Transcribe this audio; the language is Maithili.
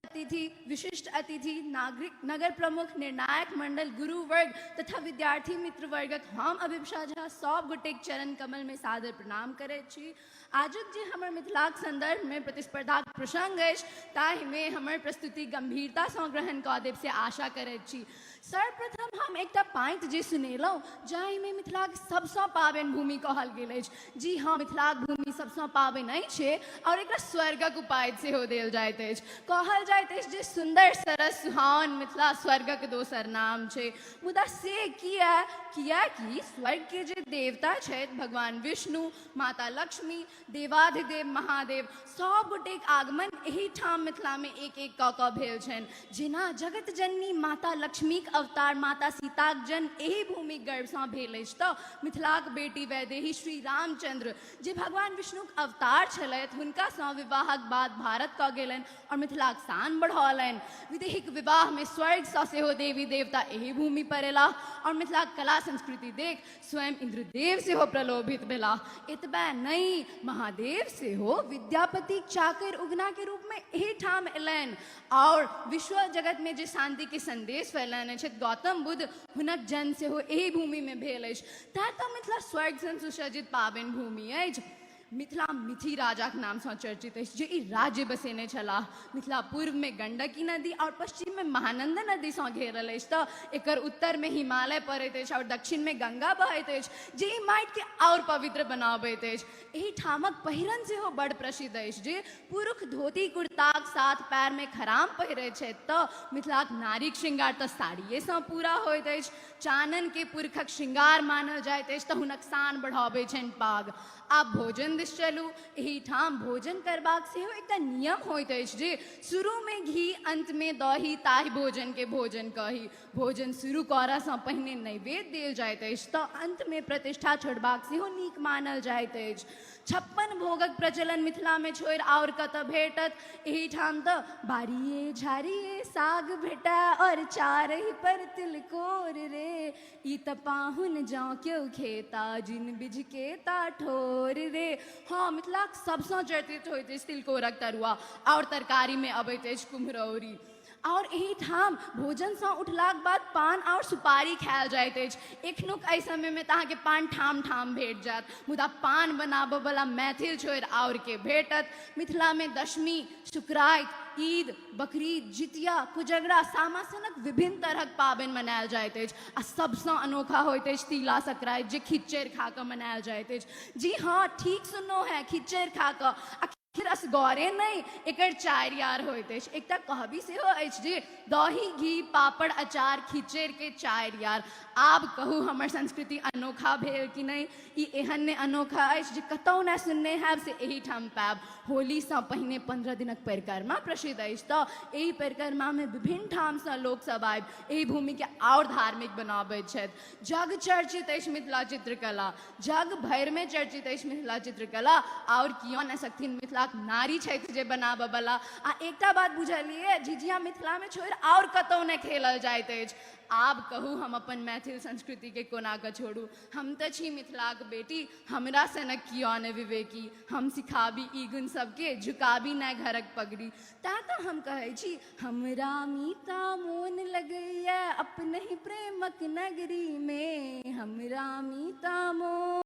अतिथि, विशिष्ट अतिथि, नागरिक, नगर प्रमुख, निर्णायक मंडल, गुरु वर्ग तथा विद्यार्थी मित्र वर्गक हम अभिप्सा झा सब गोटेक चरण कमल में सादर प्रणाम करे छी। आजुक जे हमर मिथिलाक संदर्भ में प्रतिस्पर्धाक प्रसंग अछि ताहि में हमर प्रस्तुति गंभीरता से ग्रहण कऽ देब से आशा करे छी। सर्वप्रथम हम एकटा पाँति जे सुनेलहुँ जाहि में मिथिलाक सबसँ पाबनि भूमि कहल गेल अछि। जी हाँ, मिथिलाक भूमि सबसँ पाबनि अछि और एकरा स्वर्गक उपाधि सेहो देल जाइत अछि। कहल जाइत अछि जे सुंदर सरस सुहावन मिथिला स्वर्गक दोसर नाम छै। मुदा से कियाकि स्वर्ग के जे देवता छथि भगवान विष्णु, माता लक्ष्मी, देवाधिदेव महादेव सब गोटेक आगमन एही ठाम मिथिला में एक एक कऽ भेल छनि। जेना जगत जननी माता लक्ष्मीक अवतार माता सीताक जन्म एही भूमि गर्भ से भेल अछि तऽ मिथिलाक बेटी वैदेही श्री रामचंद्र जे भगवान विष्णुक अवतार छलथि हुनका सँ विवाहक बाद भारत कऽ गेलनि और मिथिलाक शान बढ़ौलनि। विदेहिक विवाह में स्वर्ग सँ सेहो देवी देवता एही भूमि पर एलाह और मिथिलाक कला संस्कृति देख स्वयं इंद्रदेव सेहो प्रलोभित भेलाह। एतबे नहीं, महादेव सेहो विद्यापति चाकर उगना के रूप में एही ठाम एलनि और विश्व जगत में जे शांति के संदेश फैलने छथि गौतम बुद्ध हुनक जन्म सेहो एही भूमि में भेल अछि। तें तऽ मिथिला स्वर्ग सन सुसज्जित पाबनि भूमि अछि। मिथिला मिथि राजाक नाम से चर्चित अछि जे ई राज्य बसेने छलाह। मिथिला पूर्व में गंडकी नदी और पश्चिम में महानंदा नदी से घेरल अछि तऽ एकर उत्तर में हिमालय पड़ैत अछि और दक्षिण में गंगा बहैत अछि जे ई माटि के और पवित्र बनाबैत अछि। एही ठामक पहिरन सेहो बड़ प्रसिद्ध अछि जे पुरुष धोती कुर्ताक साथ पैर में खराम पहिरैत छथि तऽ मिथिलाक नारीक श्रृंगार तऽ साड़िये से पूरा होइत अछि। चानन के पुरखक श्रृंगार मानल जाइत अछि तऽ हुनक शान बढ़ाबै छनि पाग। आब भोजन दिस चलू। एही ठाम भोजन करबाक सेहो एकटा नियम होइत अछि जे शुरू में घी अंत में दही ताहि भोजन के भोजन कही। भोजन शुरू करऽ सँ पहिने नैवेद्य देल जाइत अछि तऽ अंत में प्रतिष्ठा छोड़बाक सेहो नीक मानल जाइत अछि। 56 भोगक प्रचलन मिथिला में छोड़ि और कतऽ भेटत। एही ठाम तऽ बारिये झारिये साग भेटा और चारहि पर तिलकोर रे। ई तऽ पाहुन जँ केओ खेता जिन बिझ के ता ठोर रे। हाँ, मिथिलाक सबसँ चर्चित होइत अछि तिलकोरक तरुआ और तरकारी में अबैत अछि कुम्हरौरी। और एही ठाम भोजन से उठलाक बाद पान और सुपारी खायल जाइत अछि। एखनुक एहि समय में तऽ अहाँके पान ठाम ठाम भेट जायत मुदा पान बनाबऽ वाला मैथिल छोड़ि और के भेटत। मिथिला में दशमी, शुक्राइत, ईद, बकरीद, जितिया, कोजगरा, सामा सनक विभिन्न तरहक पाबनि मनायल जाइत अछि। आ सबसँ अनोखा होइत अछि तिला संक्रांति जे खिचड़ि खा कऽ मनायल जाइत अछि। जी हाँ, ठीक सुनलहुँ हैं, खिचड़ि खा कऽ। आखिर असगरे नहीं, एकर चारि यार होइत अछि। एकटा कहबी सेहो अछि जे दही घी पापड़ अचार खिचड़ि के चारि यार। आब कहू हमर संस्कृति अनोखा भेल कि नहीं। ई एहन ने अनोखा अछि जे कतौ न सुनने हैब से एही ठाम पायब। होली से पहिने 15 दिनक परिक्रमा प्रसिद्ध अछि तऽ एही परिक्रमा में विभिन्न ठाम से लोक सब आबि एही भूमि के और धार्मिक बनाबैत छथि। जग चर्चित अछि मिथिला चित्रकला, जग भरि में चर्चित अछि मिथिला चित्रकला और कियो न सकथिन मिथिलाक नारी छथि जे बनाबऽ वाला। आ एकटा बात बुझलियै, झिझिया मिथिला में छोड़ि और कतौ न खेलल जाइत अछि। आब कहू हम अपन मैथिल संस्कृति के कोना कऽ छोड़ू। हम तऽ छी मिथिलाक बेटी, हमरा सनक कियो न विवेकी। हम सिखाबी ई गुण सबके, झुकाबी न घरक पगड़ी। तें तऽ हम कहै छी हमरा मीता मोन लगैया अपने ही प्रेमक नगरी में। हमरा मीता मोन